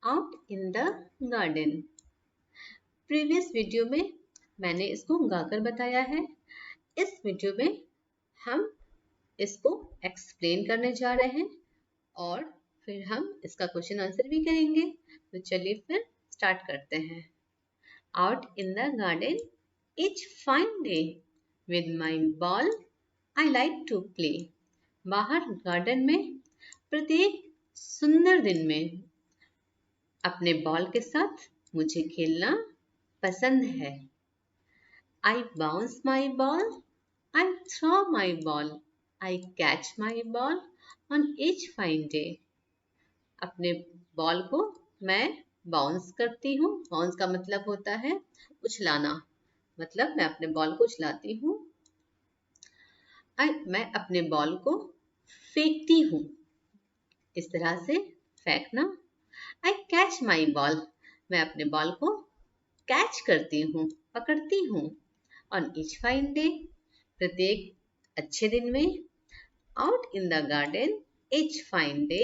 Out in the garden. Previous video में मैंने इसको गाकर बताया है। इस वीडियो में हम इसको एक्सप्लेन करने जा रहे हैं और फिर हम इसका क्वेश्चन आंसर भी करेंगे। तो चलिए फिर स्टार्ट करते हैं। Out in the garden each fine day with my ball I like to play। बाहर गार्डन में प्रत्येक सुंदर दिन में अपने बॉल के साथ मुझे खेलना पसंद है। I bounce my ball, I throw my ball, I catch my ball on each fine day। अपने बॉल को मैं बाउंस करती हूँ। बाउंस का मतलब होता है उछलाना, मतलब मैं अपने बॉल को उछलाती हूँ। मैं अपने बॉल को फेंकती हूँ, इस तरह से फेंकना। आई कैच माई बॉल, मैं अपने बॉल को कैच करती हूँ, पकड़ती हूँ। ऑन ईच फाइन डे, प्रत्येक अच्छे दिन में। Out in the garden each fine day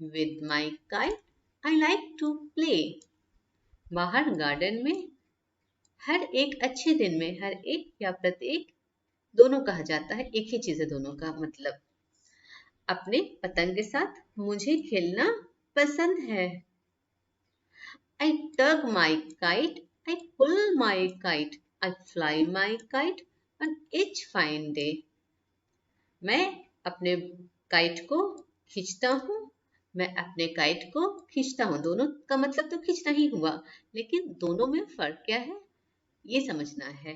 with my kite I like to play. बाहर गार्डन में हर एक अच्छे दिन में, हर एक या प्रत्येक दोनों कहा जाता है, एक ही चीज है दोनों का मतलब। अपने पतंग के साथ मुझे खेलना पसंद है। I tug my kite, I pull my kite, I fly my kite on each fine day। मैं अपने काइट को खींचता हूँ, मैं अपने काइट को खींचता हूँ। दोनों का मतलब तो खींचना ही हुआ, लेकिन दोनों में फर्क क्या है ये समझना है।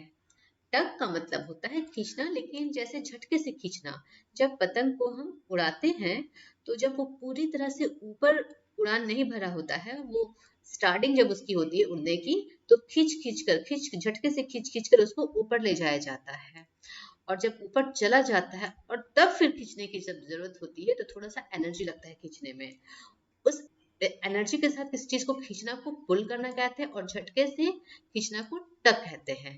टग का मतलब होता है खींचना, लेकिन जैसे झटके से खींचना। जब पतंग को हम उड़ाते हैं तो जब वो पूरी तरह से ऊपर उड़ान नहीं भरा होता है, वो स्टार्टिंग जब उसकी होती है उड़ने की, तो खींच झटके से खींच कर उसको ऊपर ले जाया जाता है। और जब ऊपर चला जाता है और तब फिर खींचने की जब जरूरत होती है तो थोड़ा सा एनर्जी लगता है खींचने में। उस एनर्जी के साथ इस चीज को खींचना को पुल करना कहते हैं और झटके से खींचना को टग कहते हैं।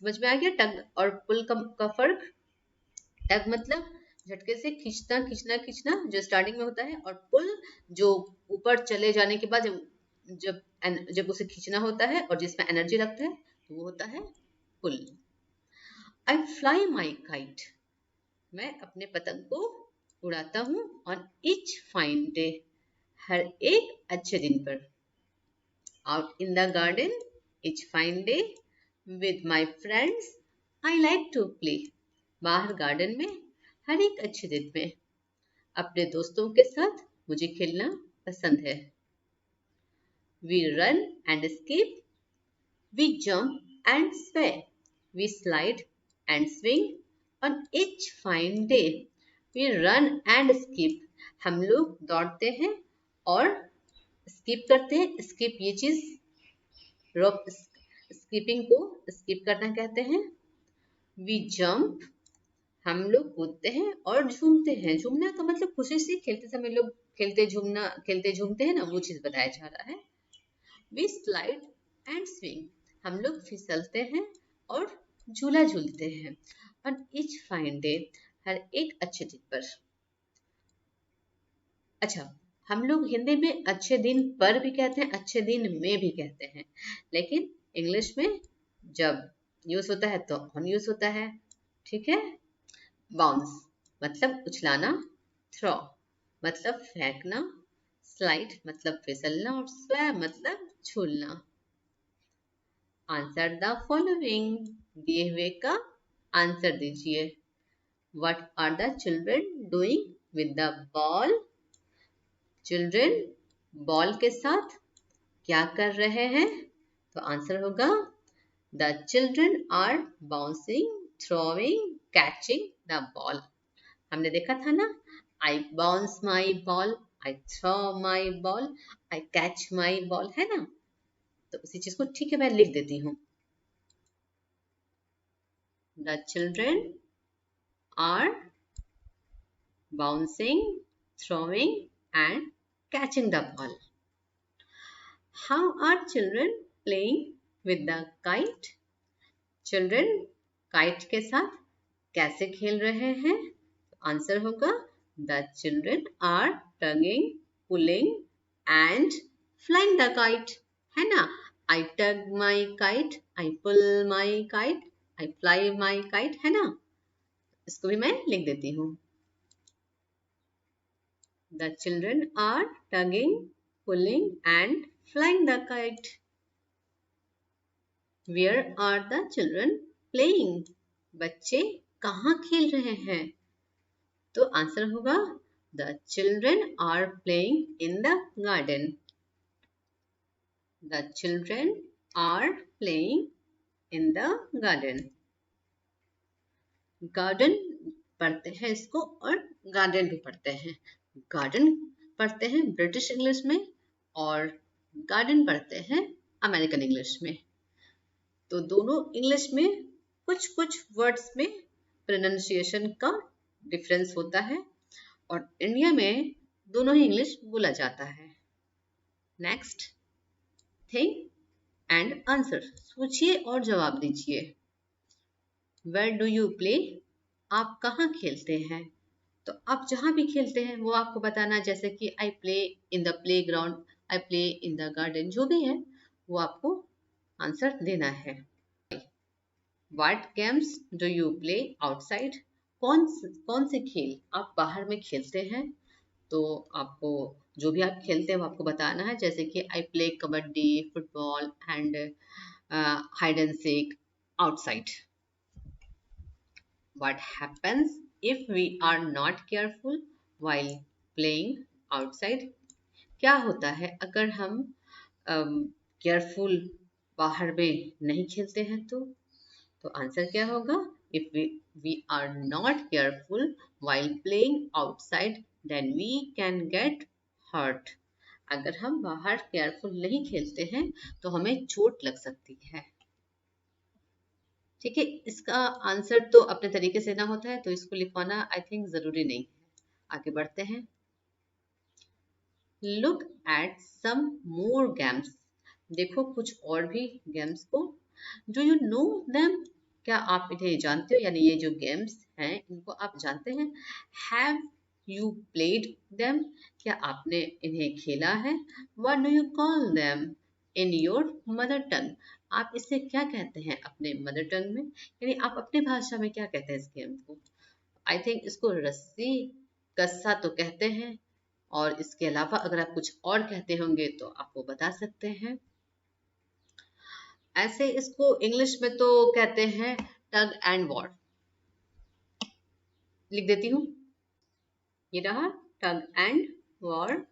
समझ में आ गया टग और पुल का फर्क। टग मतलब झटके से खींचना जो स्टार्टिंग में होता है, और पुल जो ऊपर चले जाने के बाद जब उसे खींचना होता है और जिसमें एनर्जी लगता है तो वो होता है पुल। आई फ्लाई माई काइट, मैं अपने पतंग को उड़ाता हूँ। ऑन ईच फाइन डे, हर एक अच्छे दिन पर। Out in the garden each fine day with my friends I like to play. बाहर गार्डन में हर एक अच्छे दिन में अपने दोस्तों के साथ मुझे खेलना पसंद है। We run and skip, we jump and sway, we slide and swing on each fine day. We run and skip, हम लोग दौड़ते हैं और स्किप करते हैं। स्किप ये चीज रॉक स्किपिंग को स्किप करना कहते हैं। वी जंप, हम लोग कूदते हैं और झूमते हैं। झूमना का मतलब खुशी से खेलते समय लोग खेलते झूमते हैं ना, वो चीज बताया जा रहा है। वी स्लाइड एंड स्विंग, हम लोग फिसलते हैं और झूला झूलते हैं। ऑन ईच फाइन डे, हर एक अच्छे दिन पर। अच्छा, हम लोग हिंदी में अच्छे दिन पर भी कहते हैं, अच्छे दिन में भी कहते हैं, लेकिन इंग्लिश में जब यूज होता है तो ऑन यूज होता है। ठीक है। बाउंस मतलब उछलाना, थ्रो मतलब फेंकना, स्लाइड मतलब फिसलना और स्वे मतलब झूलना। आंसर द फॉलोइंग, दिए हुए का आंसर दीजिए। What are the children doing with the ball? Children ball के साथ क्या कर रहे हैं? तो आंसर होगा the children are bouncing, throwing, catching the ball. हमने देखा था ना, I bounce my ball, I throw my ball, I catch my ball, है ना। तो उसी चीज को ठीक है मैं लिख देती हूँ। The children are bouncing, throwing and catching the ball. How are children playing with the kite? Children kite के साथ कैसे खेल रहे हैं? आंसर होगा the children are tugging, pulling and flying the kite, है ना। I tug my kite, I pull my kite, I fly my kite, है ना। इसको भी मैं लिख देती हूँ। The children are tugging, pulling and flying the kite. Where are the children playing, बच्चे कहाँ खेल रहे हैं। तो आंसर होगा the children are playing in the garden. The children are playing in the garden. Garden पढ़ते हैं इसको और गार्डन भी पढ़ते हैं। गार्डन पढ़ते हैं ब्रिटिश इंग्लिश में और गार्डन पढ़ते हैं अमेरिकन इंग्लिश में। तो दोनों इंग्लिश में कुछ कुछ वर्ड्स में प्रोनाउंसिएशन का डिफरेंस होता है और इंडिया में दोनों ही इंग्लिश बोला जाता है। नेक्स्ट, थिंक एंड आंसर, सोचिए और जवाब दीजिए। वेयर डू यू प्ले, आप कहाँ खेलते हैं। तो आप जहाँ भी खेलते हैं वो आपको बताना, जैसे कि I play in the play ground, I play in the garden, जो भी है वो आपको आंसर देना है। What games do you play outside, कौन से खेल आप बाहर में खेलते हैं। तो आपको जो भी आप खेलते हैं वो आपको बताना है, जैसे कि I play kabaddi, football and hide and seek outside. What happens if we are not careful while playing outside? क्या होता है अगर हम केयरफुल बाहर में नहीं खेलते हैं तो आंसर क्या होगा। If we are not careful while playing outside, then we can get hurt. अगर हम बाहर केयरफुल नहीं खेलते हैं तो हमें चोट लग सकती है। ठीक है, इसका आंसर तो अपने तरीके से ना होता है तो इसको लिखवाना आई थिंक जरूरी नहीं है। आगे बढ़ते हैं। Look at some more games, देखो कुछ और भी गेम्स को। डू यू नो देम, क्या आप इन्हें जानते हो, यानी ये जो गेम्स हैं इनको आप जानते हैं। हैव यू प्लेड देम, क्या आपने इन्हें खेला है। What do you call them in your mother tongue, आप इसे क्या कहते हैं अपने मदर टंग में, यानी आप अपनी भाषा में क्या कहते हैं इस गेम को। आई थिंक इसको रस्सी कस्सा तो कहते हैं, और इसके अलावा अगर आप कुछ और कहते होंगे तो आप वो बता सकते हैं। ऐसे इसको इंग्लिश में तो कहते हैं टग एंड वॉर, लिख देती हूँ, ये रहा टग एंड वॉर।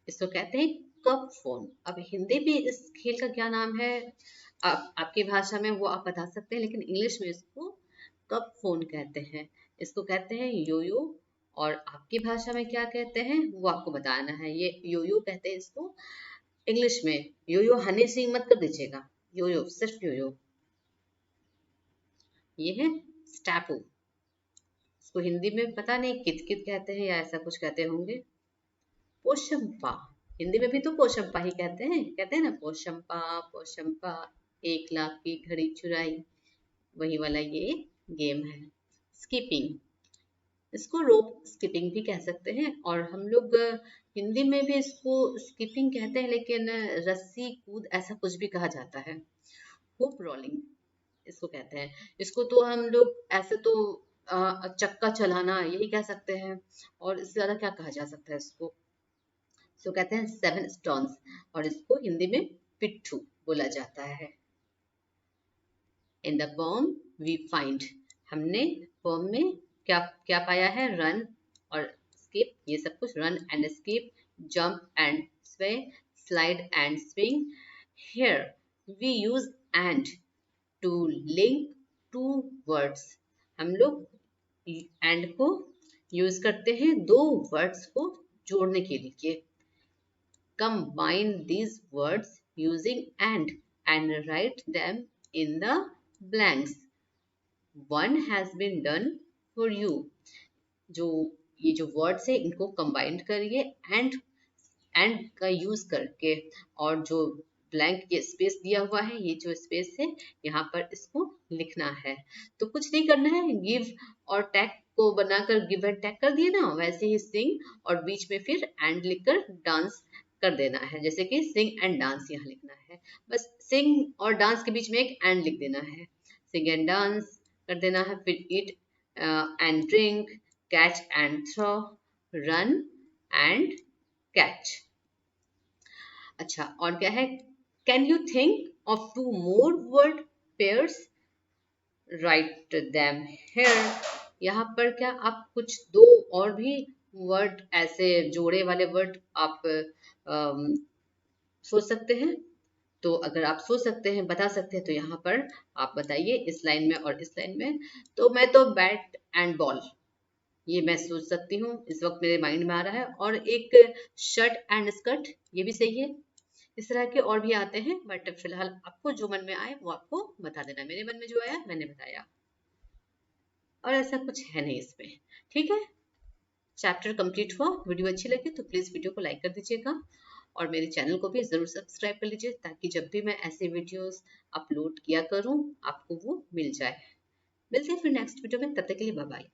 इसको कहते हैं कप फोन। अब हिंदी में इस खेल का क्या नाम है, आपकी भाषा में वो आप बता सकते हैं, लेकिन इंग्लिश में इसको कप फोन कहते हैं। इसको कहते हैं योयो, और आपकी भाषा में क्या कहते हैं वो आपको बताना है। ये योयो कहते हैं इसको इंग्लिश में। योयो हनी सिंह मत कर दीजिएगा, योयो सिर्फ योयो। ये है स्टैपू, इसको हिंदी में पता नहीं कित कित कहते हैं या ऐसा कुछ कहते होंगे। पोशंपा, हिंदी में भी तो पोशंपा ही कहते हैं ना, पोशंपा पोशंपा, 1 लाख की घड़ी चुराई, वही वाला ये गेम है। स्कीपिंग, इसको रोप स्कीपिंग भी कह सकते हैं, और हम लोग हिंदी में भी इसको स्कीपिंग कहते हैं, लेकिन रस्सी कूद ऐसा कुछ भी कहा जाता है। हुप रोलिंग इसको कहते हैं। इसको तो हम लोग ऐसे तो चक्का चलाना यही कह सकते हैं, और इससे ज्यादा क्या कहा जा सकता है इसको। इसको कहते हैं 7 स्टोन्स, और इसको हिंदी में पिट्ठू बोला जाता है। In the poem we find, हमने पोम में क्या क्या पाया है, रन और स्किप, ये सब कुछ, run and skip, jump and sway, slide and swing. Here we use and to link two words, हम लोग एंड को यूज करते हैं दो वर्ड्स को जोड़ने के लिए। Combine these words using and write them in the blanks. One has been done for you. जो ये जो वर्ड्स है इनको कंबाइन करिए एंड का यूज करके, और जो ब्लैंक ये स्पेस दिया हुआ है, ये जो स्पेस है यहाँ पर इसको लिखना है। तो कुछ नहीं करना है, गिव और टैग को बनाकर गिव एंड टैग कर दिए ना, वैसे ही सिंग और बीच में फिर एंड लिखकर डांस कर देना है, जैसे कि सिंग एंड डांस यहाँ लिखना है, बस सिंग और डांस के बीच में एक एंड लिख देना है, सिंग एंड डांस कर देना है, फिर eat and drink, catch and throw, run and catch. अच्छा, और क्या है, can you think of 2 more word pairs, write them here. यहाँ पर क्या आप कुछ 2 और भी वर्ड, ऐसे जोड़े वाले वर्ड आप सोच सकते हैं? तो अगर आप सोच सकते हैं, बता सकते हैं, तो यहाँ पर आप बताइए, इस लाइन में और इस लाइन में। तो मैं तो बैट एंड बॉल, ये मैं सोच सकती हूँ, इस वक्त मेरे माइंड में आ रहा है। और एक शर्ट एंड स्कर्ट, ये भी सही है। इस तरह के और भी आते हैं, बट फिलहाल आपको जो मन में आए वो आपको बता देना। मेरे मन में जो आया मैंने बताया, और ऐसा कुछ है नहीं इसमें। ठीक है, चैप्टर कंप्लीट हुआ। वीडियो अच्छी लगी तो प्लीज़ वीडियो को लाइक कर दीजिएगा, और मेरे चैनल को भी ज़रूर सब्सक्राइब कर लीजिए, ताकि जब भी मैं ऐसे वीडियोस अपलोड किया करूँ आपको वो मिल जाए। मिलते हैं फिर नेक्स्ट वीडियो में, तब तक के लिए बाय बाय।